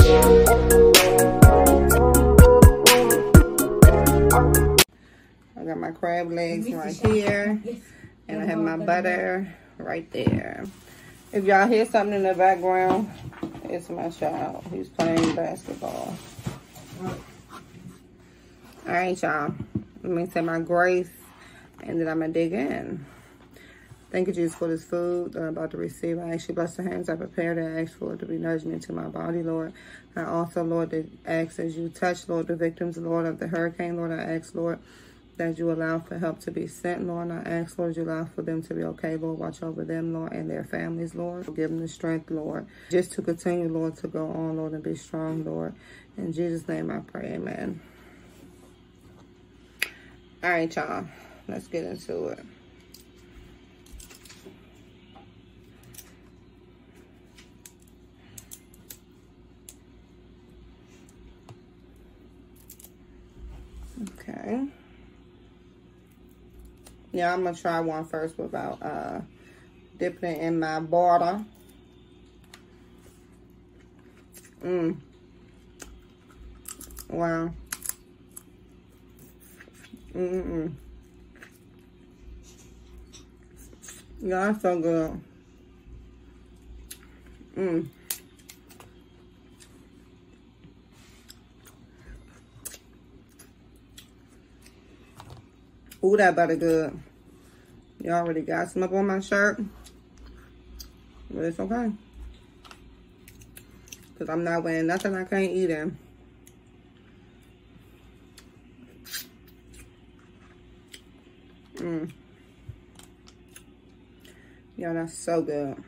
I got my crab legs right here, and I have my butter right there. If y'all hear something in the background, it's my child. He's playing basketball. All right, y'all. Let me say my grace, and then I'm going to dig in. Thank you, Jesus, for this food that I'm about to receive. I ask you bless the hands I prepared and I ask for it to be nourishment to my body, Lord. I also, Lord, ask as you touch, Lord, the victims, Lord, of the hurricane, Lord. I ask, Lord, that you allow for help to be sent, Lord. And I ask, Lord, you allow for them to be okay, Lord. Watch over them, Lord, and their families, Lord. Give them the strength, Lord, just to continue, Lord, to go on, Lord, and be strong, Lord. In Jesus' name I pray, amen. All right, y'all. Let's get into it. Okay. Yeah, I'm gonna try one first without dipping it in my butter. Wow. Yeah, it's so good. Ooh, that butter good. You already got some up on my shirt. But it's okay. Because I'm not wearing nothing I can't eat in. Yeah, that's so good.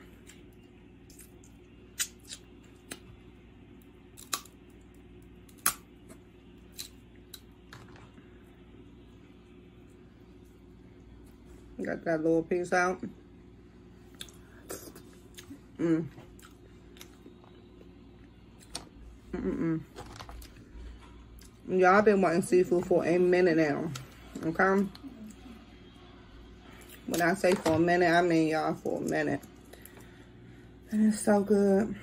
Got that little piece out. Y'all been wanting seafood for a minute now. Okay? When I say for a minute, I mean y'all for a minute. And it's so good.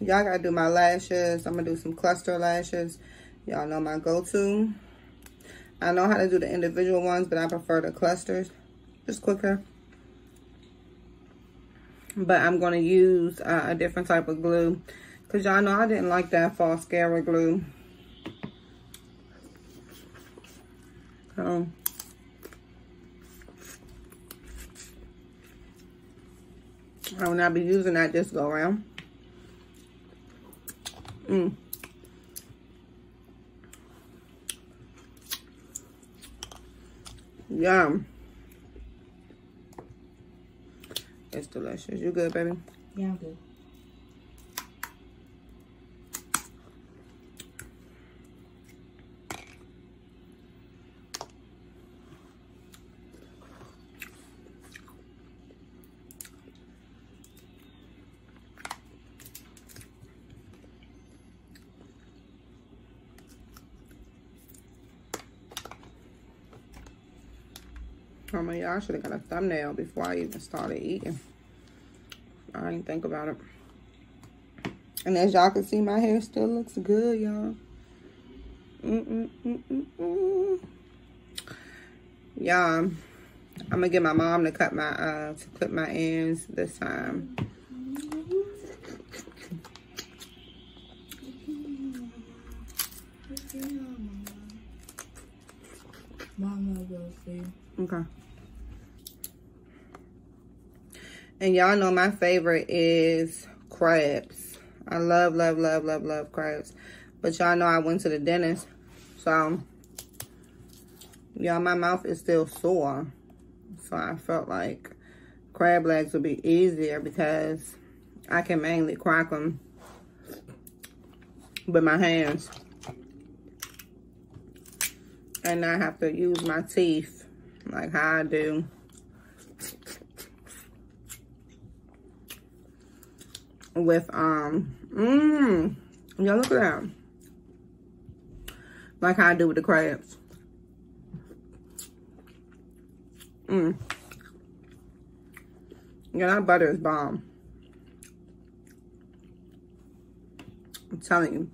Y'all gotta do my lashes. I'm gonna do some cluster lashes. Y'all know my go-to. I know how to do the individual ones, but I prefer the clusters. Just quicker. But I'm going to use a different type of glue. Because y'all know I didn't like that mascara glue. So, I will not be using that this go around. Yum. It's delicious. You good, baby? Yeah, I'm good. Oh my, y'all should have got a thumbnail before I even started eating. I didn't think about it. And as y'all can see, my hair still looks good, y'all. Y'all, I'm gonna get my mom to cut my to clip my ends this time. Mama will see. Okay. And y'all know my favorite is crabs. I love, love, love, love, love crabs. But y'all know I went to the dentist. So, y'all, my mouth is still sore. So I felt like crab legs would be easier because I can mainly crack them with my hands. And not have to use my teeth like how I do. With, y'all look at that. Like how I do with the crabs. Yeah, that butter is bomb. I'm telling you.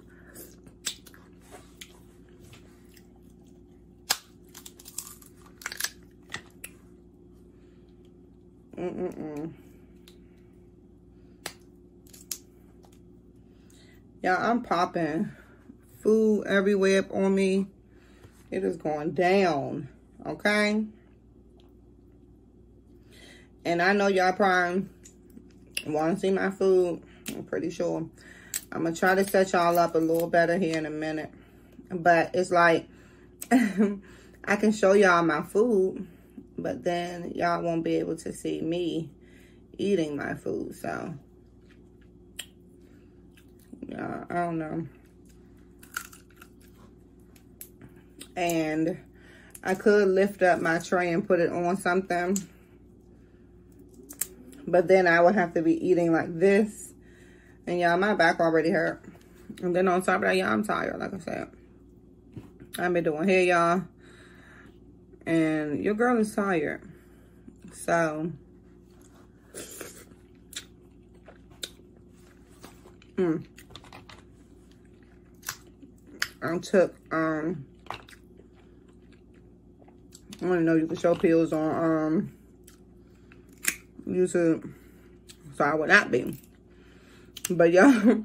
Y'all, I'm popping. Food everywhere up on me. It is going down. Okay? And I know y'all probably want to see my food. I'm pretty sure. I'm going to try to set y'all up a little better here in a minute. But it's like, I can show y'all my food, but then y'all won't be able to see me eating my food. So, yeah, I don't know. And I could lift up my tray and put it on something, but then I would have to be eating like this. And y'all, my back already hurt. And then on top of that, y'all, I'm tired, like I said. I've been doing hair, y'all. And your girl is tired. So, I took, I don't know, you can show pills on, YouTube. So I would not be. But y'all,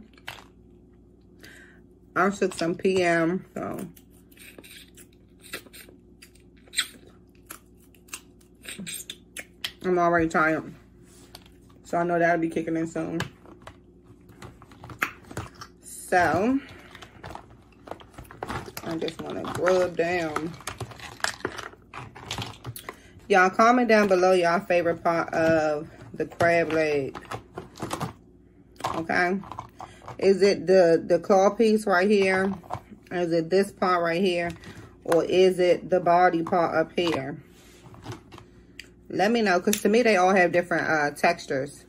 I took some PM, so. I'm already tired. So I know that'll be kicking in soon. So, I just want to rub down. Y'all comment down below y'all favorite part of the crab leg. Okay? Is it the claw piece right here? Is it this part right here? Or is it the body part up here? Let me know, because to me they all have different textures.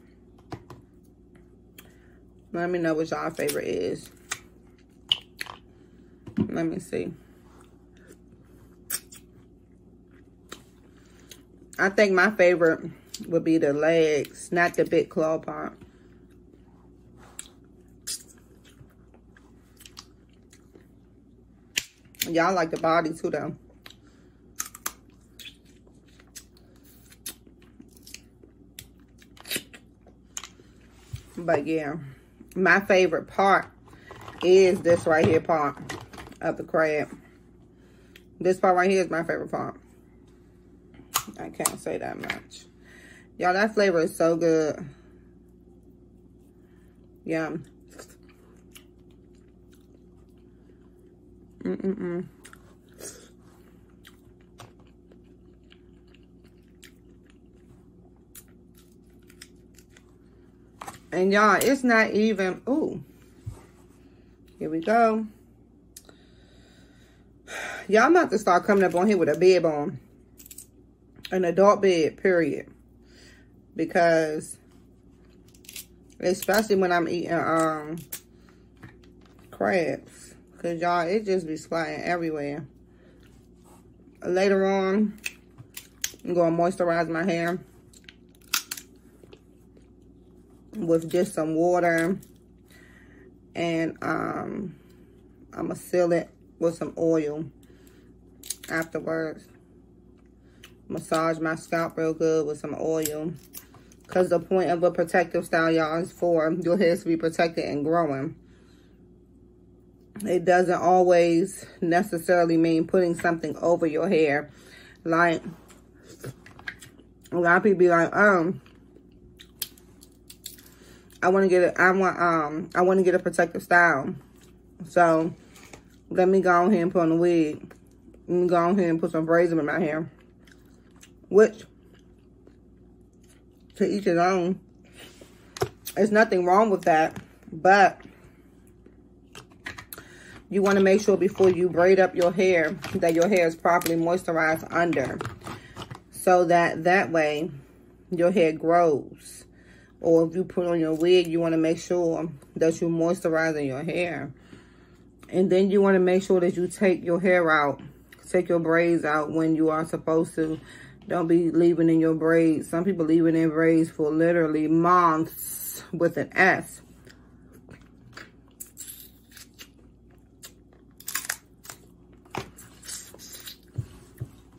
Let me know what y'all favorite is. Let me see. I think my favorite would be the legs, not the big claw part. Y'all like the body too, though. But yeah, my favorite part is this right here part of the crab. This part right here is my favorite part. I can't say that much. Y'all, that flavor is so good. Yum. And y'all, it's not even, ooh. Here we go. Y'all, I'm about to start coming up on here with a bib on. An adult bib, period. Because, especially when I'm eating crabs. Because y'all, it just be splatting everywhere. Later on, I'm going to moisturize my hair with just some water. And I'm going to seal it with some oil afterwards. Massage my scalp real good with some oil. Because the point of a protective style, y'all, is for your hair to be protected and growing. It doesn't always necessarily mean putting something over your hair. Like, a lot of people be like, I want to get it. I want to get a protective style. So let me go ahead and put on a wig. Let me go ahead and put some braids in my hair. Which, to each his own. There's nothing wrong with that. But you want to make sure before you braid up your hair that your hair is properly moisturized under. So that way your hair grows. Or if you put on your wig, you want to make sure that you're moisturizing your hair. And then you want to make sure that you take your hair out. Take your braids out when you are supposed to. Don't be leaving in your braids. Some people leave it in braids for literally months with an S.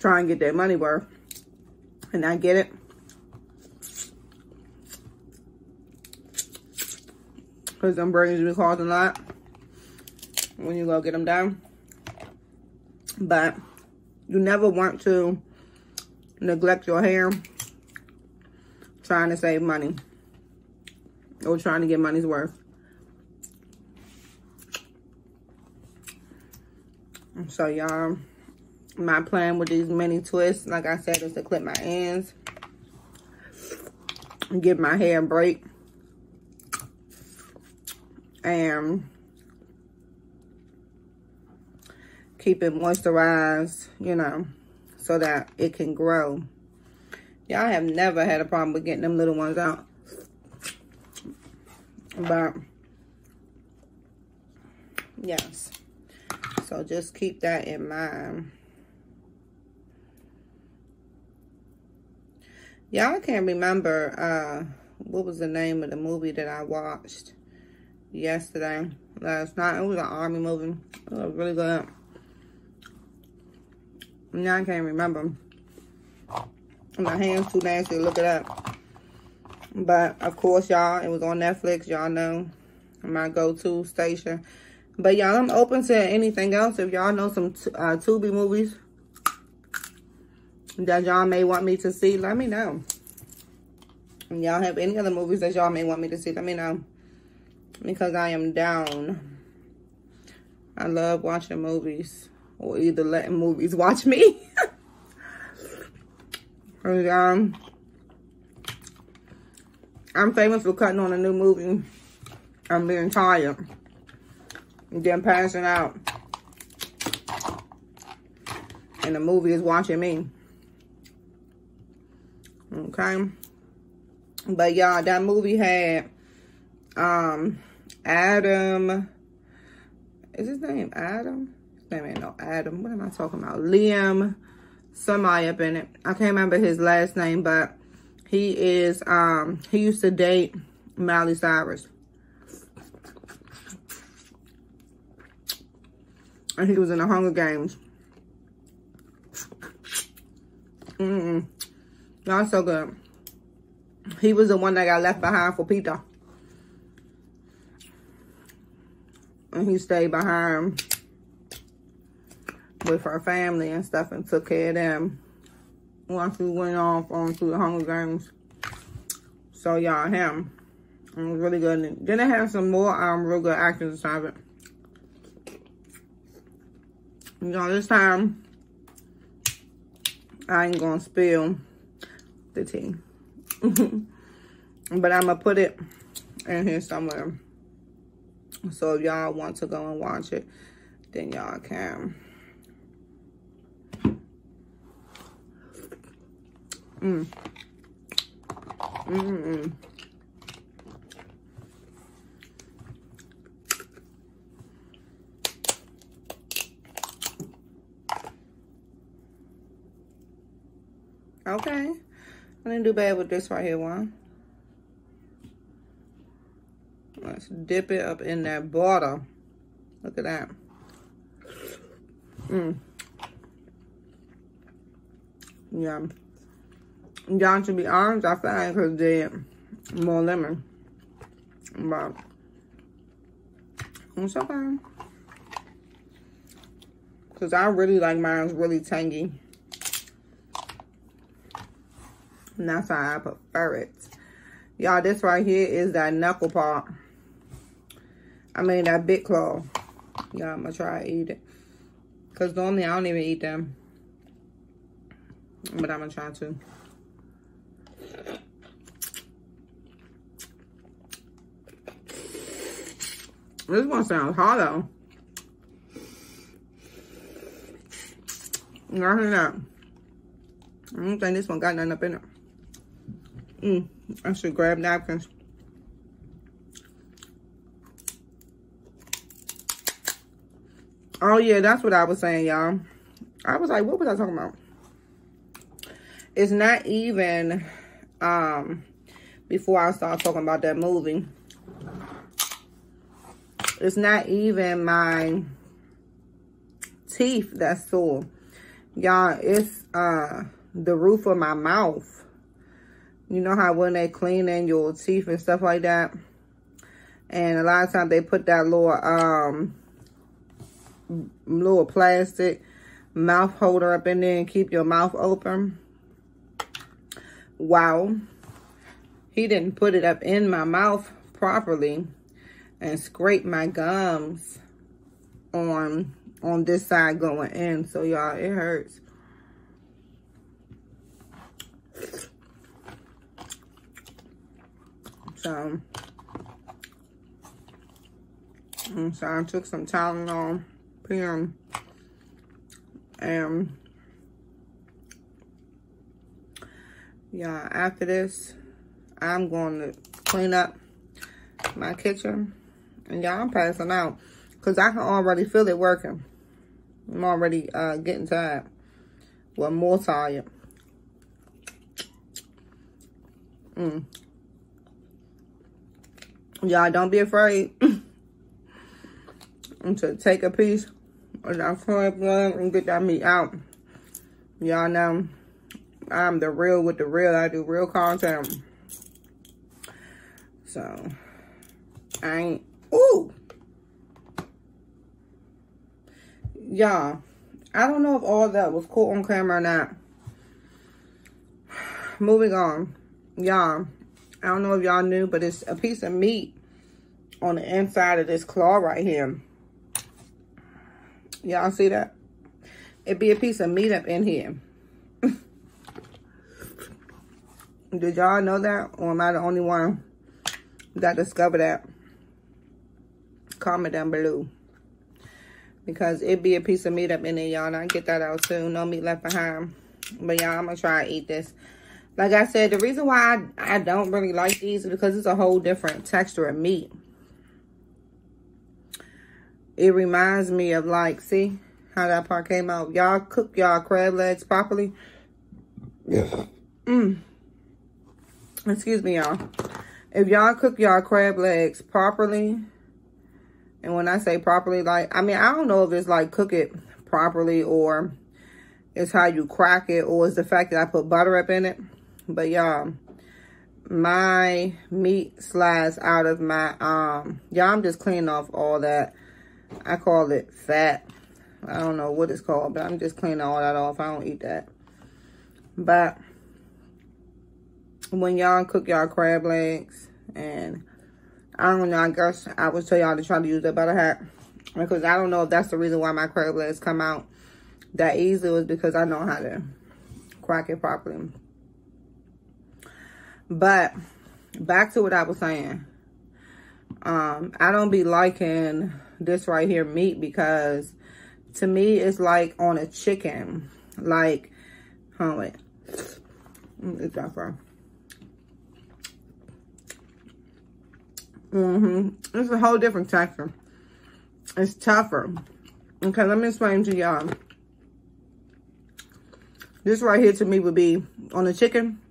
try and get their money worth. And I get it. Because them braids be costing a lot when you go get them done. But you never want to neglect your hair trying to save money or trying to get money's worth. So y'all, my plan with these mini twists, like I said, is to clip my ends and give my hair a break and keep it moisturized, you know, so that it can grow. Y'all have never had a problem with getting them little ones out. But, yes. So just keep that in mind. Y'all can't remember what was the name of the movie that I watched yesterday, last night. It was an army movie. It was really good. Now I can't remember. My hand's too nasty to look it up. But, of course, y'all, it was on Netflix. Y'all know my go-to station. But, y'all, I'm open to anything else. If y'all know some Tubi movies that y'all may want me to see, let me know. And y'all have any other movies that y'all may want me to see, let me know. Because I am down. I love watching movies. Or either letting movies watch me. I'm famous for cutting on a new movie. I'm being tired. And then passing out. And the movie is watching me. Okay. But y'all, that movie had Adam. Is his name Adam? His name ain't no Adam. What am I talking about? Liam. Somebody up in it. I can't remember his last name, but he is, he used to date Miley Cyrus. And he was in the Hunger Games. Y'all so good. He was the one that got left behind for Peter. And he stayed behind with her family and stuff and took care of them once we went off onto the Hunger Games. So y'all, him. It was really good. And then they have some more real good actors inside of it. You know, this time I ain't gonna spill the tea. But I'm gonna put it in here somewhere. So if y'all want to go and watch it, then y'all can. Okay. I didn't do bad with this right here one. Let's dip it up in that butter. Look at that. Yum. Y'all, to be honest, I feel like because they more lemon. But it's okay. Because I really like mine really tangy. And that's how I prefer it. Y'all, this right here is that knuckle part. I mean, that big claw. Y'all, I'm going to try to eat it. Because normally I don't even eat them. But I'm going to try to. This one sounds hot though. Y'all hear that? I don't think this one got nothing up in it. I should grab napkins. Oh yeah, that's what I was saying, y'all. I was like, what was I talking about? It's not even before I start talking about that movie. It's not even my teeth that's sore. Y'all, it's the roof of my mouth. You know how when they cleaning your teeth and stuff like that, and a lot of times they put that little plastic mouth holder up in there and keep your mouth open. Wow, he didn't put it up in my mouth properly and scrape my gums on this side going in. So y'all, it hurts. So I took some Tylenol PM, and yeah, after this I'm going to clean up my kitchen, and y'all, I'm passing out because I can already feel it working. I'm already getting tired. Well, more tired. Y'all, don't be afraid to take a piece of that crab leg and get that meat out. Y'all know I'm the real with the real. I do real content. So, I ain't... Ooh! Y'all, I don't know if all that was caught on camera or not. Moving on. Y'all, I don't know if y'all knew, but it's a piece of meat on the inside of this claw right here. Y'all see that? It'd be a piece of meat up in here. Did y'all know that? Or am I the only one that discovered that? Comment down below. Because it'd be a piece of meat up in there, y'all. And I get that out soon. No meat left behind. But y'all, I'm going to try to eat this. Like I said, the reason why I don't really like these is because it's a whole different texture of meat. It reminds me of, like, see how that part came out? Y'all cook y'all crab legs properly? Yeah. Excuse me, y'all. If y'all cook y'all crab legs properly, and when I say properly, like, I mean, I don't know if it's like cook it properly or it's how you crack it or it's the fact that I put butter up in it. But y'all, my meat slides out of my, y'all, I'm just cleaning off all that. I call it fat. I don't know what it's called, but I'm just cleaning all that off. I don't eat that. But when y'all cook y'all crab legs, and I don't know, I guess I would tell y'all to try to use the butter hat, because I don't know if that's the reason why my crab legs come out that easy, was because I know how to crack it properly. But back to what I was saying. I don't be liking this right here meat, because to me it's like on a chicken. Like, hold on, wait. It's that far. It's a whole different texture. It's tougher. Okay, let me explain to y'all. This right here to me would be on the chicken.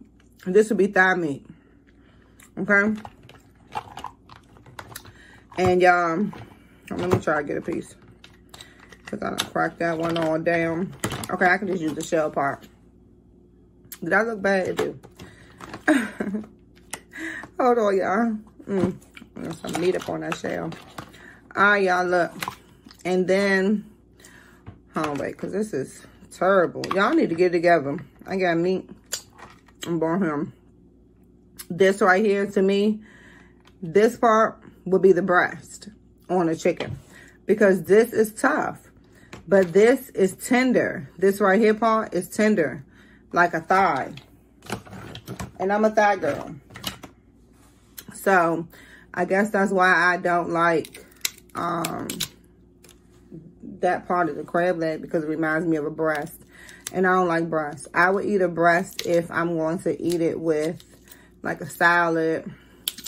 This would be thigh meat. Okay? And y'all, let me try to get a piece. Because I done cracked that one all down. Okay, I can just use the shell part. Did I look bad? It do. Hold on, y'all. There's some meat up on that shell. Alright, y'all, look. And then, hold on, wait, because this is terrible. Y'all need to get it together. I got meat. I'm born him. This right here, to me, this part will be the breast on a chicken. Because this is tough. But this is tender. This right here part is tender. Like a thigh. And I'm a thigh girl. So, I guess that's why I don't like that part of the crab leg, because it reminds me of a breast. And I don't like breast. I would eat a breast if I'm going to eat it with like a salad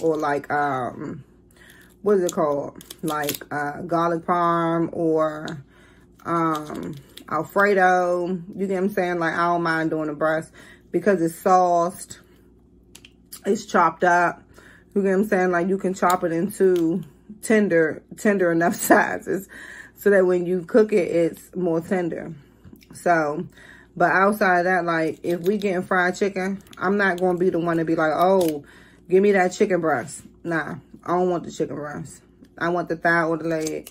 or like, what is it called? Like garlic parm or Alfredo. You get what I'm saying? Like, I don't mind doing a breast because it's sauced. It's chopped up. You get what I'm saying? Like, you can chop it into tender enough sizes so that when you cook it, it's more tender. So, But outside of that, like, if we getting fried chicken, I'm not going to be the one to be like, oh, give me that chicken breast. Nah, I don't want the chicken breast. I want the thigh or the leg.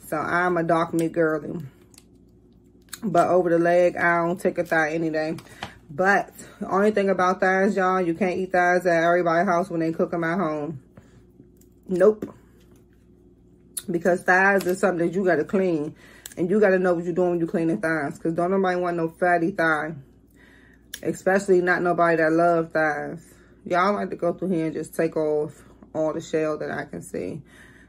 So I'm a dark meat girly. But over the leg, I don't take a thigh any day. But the only thing about thighs, y'all, you can't eat thighs at everybody's house when they cook them at home. Nope. Because thighs is something that you got to clean. And you got to know what you're doing when you cleaning thighs. Because don't nobody want no fatty thigh. Especially not nobody that loves thighs. Y'all like to go through here and just take off all the shell that I can see.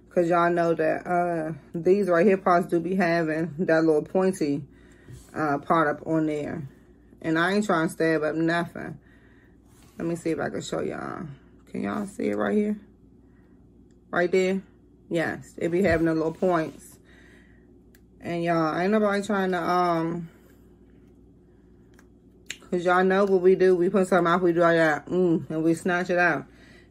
Because y'all know that these right here parts do be having that little pointy part up on there. And I ain't trying to stab up nothing. Let me see if I can show y'all. Can y'all see it right here? Right there? Yes. It be having the little points. And y'all, ain't nobody trying to, because y'all know what we do. We put something out, we do like that, and we snatch it out.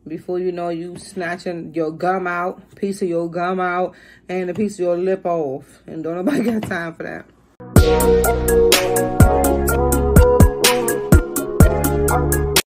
Before you know, you snatching your gum out, piece of your gum out, and a piece of your lip off. And don't nobody got time for that.